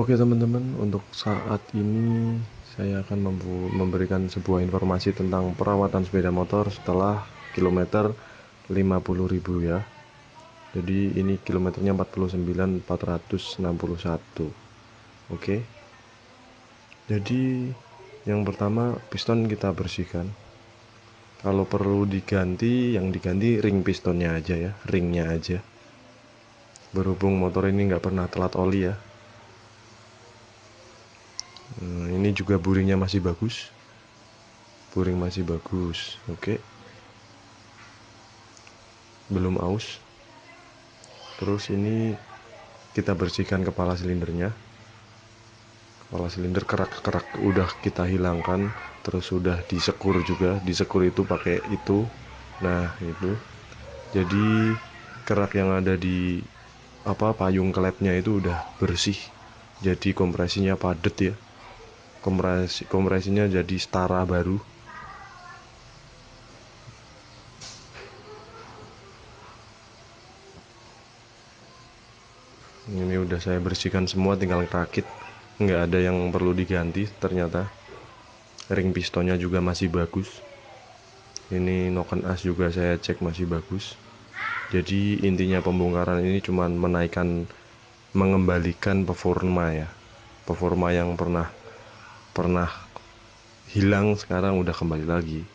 Oke teman-teman, untuk saat ini saya akan memberikan sebuah informasi tentang perawatan sepeda motor setelah kilometer 50.000 ya. Jadi ini kilometernya 49.461. Oke. Jadi yang pertama, piston kita bersihkan. Kalau perlu diganti, yang diganti ring pistonnya aja ya, ringnya aja. Berhubung motor ini nggak pernah telat oli ya. Ini juga buringnya masih bagus. Buring masih bagus. Oke. Belum aus. Terus ini kita bersihkan kepala silindernya. Kepala silinder kerak-kerak udah kita hilangkan. Terus sudah disekur juga. Disekur itu pakai itu. Nah itu. Jadi kerak yang ada di payung klepnya itu udah bersih. Jadi kompresinya padat ya. Kompresinya jadi setara baru. Ini udah saya bersihkan semua, tinggal rakit. Nggak ada yang perlu diganti ternyata. Ring pistonnya juga masih bagus. Ini noken as juga saya cek masih bagus. Jadi intinya pembongkaran ini cuma mengembalikan performa ya. Performa yang pernah hilang sekarang udah kembali lagi.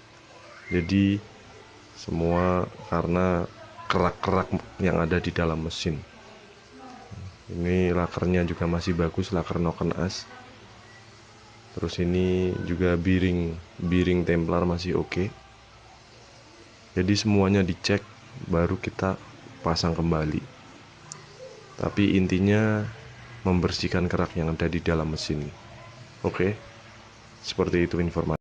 Jadi semua karena kerak-kerak yang ada di dalam mesin. Ini lakernya juga masih bagus, laker noken as. Terus ini juga biring templar masih oke. Jadi semuanya dicek baru kita pasang kembali. Tapi intinya membersihkan kerak yang ada di dalam mesin. Oke. Seperti itu informasi.